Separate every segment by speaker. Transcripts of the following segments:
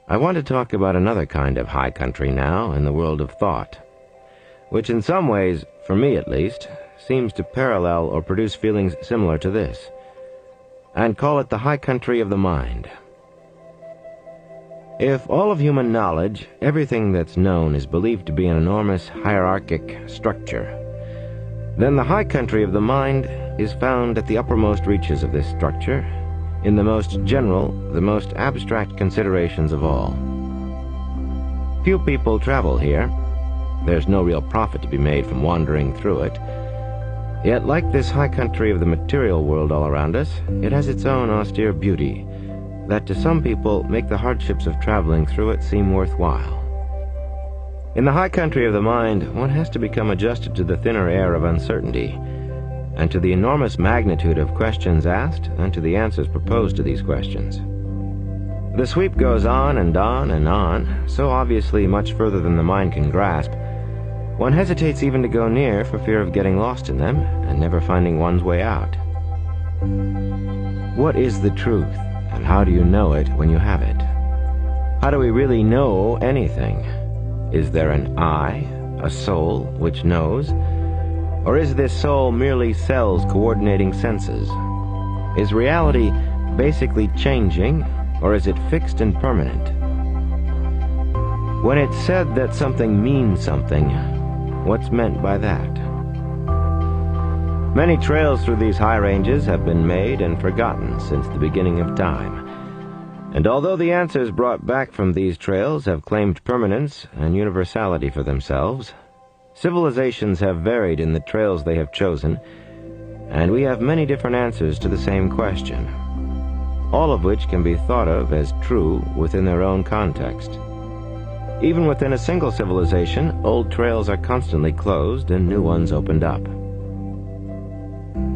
Speaker 1: I want to talk about another kind of high country now in the world of thought, which in some ways, for me at least, seems to parallel or produce feelings similar to this, and call it the high country of the mind. If all of human knowledge, everything that's known, is believed to be an enormous hierarchic structure, then the high country of the mind is found at the uppermost reaches of this structure, in the most general, the most abstract considerations of all. Few people travel here. There's no real profit to be made from wandering through it. Yet, like this high country of the material world all around us, it has its own austere beauty that to some people make the hardships of traveling through it seem worthwhile. In the high country of the mind, one has to become adjusted to the thinner air of uncertainty, and to the enormous magnitude of questions asked, and to the answers proposed to these questions. The sweep goes on and on and on, so obviously much further than the mind can grasp, one hesitates even to go near for fear of getting lost in them and never finding one's way out. What is the truth, and how do you know it when you have it? How do we really know anything? Is there an I, a soul, which knows? Or is this soul merely cells coordinating senses? Is reality basically changing, or is it fixed and permanent? When it's said that something means something, what's meant by that? Many trails through these high ranges have been made and forgotten since the beginning of time. And although the answers brought back from these trails have claimed permanence and universality for themselves, civilizations have varied in the trails they have chosen, and we have many different answers to the same question, all of which can be thought of as true within their own context. Even within a single civilization, old trails are constantly closed and new ones opened up.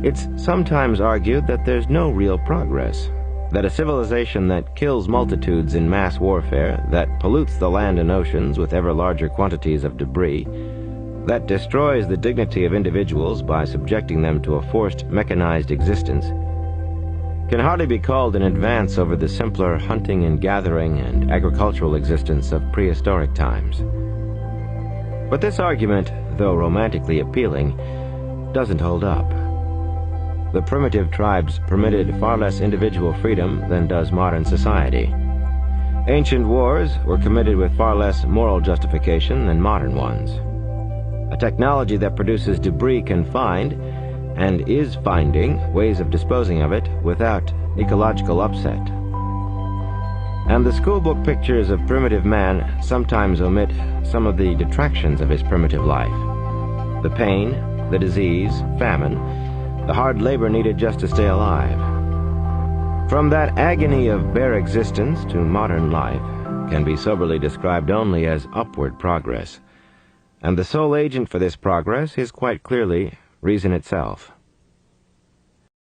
Speaker 1: It's sometimes argued that there's no real progress, that a civilization that kills multitudes in mass warfare, that pollutes the land and oceans with ever larger quantities of debris, that destroys the dignity of individuals by subjecting them to a forced mechanized existence, can hardly be called an advance over the simpler hunting and gathering and agricultural existence of prehistoric times. But this argument, though romantically appealing, doesn't hold up. The primitive tribes permitted far less individual freedom than does modern society. Ancient wars were committed with far less moral justification than modern ones. A technology that produces debris can find, and is finding, ways of disposing of it without ecological upset. And the schoolbook pictures of primitive man sometimes omit some of the detractions of his primitive life: the pain, the disease, famine, the hard labor needed just to stay alive. From that agony of bare existence to modern life can be soberly described only as upward progress, and the sole agent for this progress is quite clearly reason itself.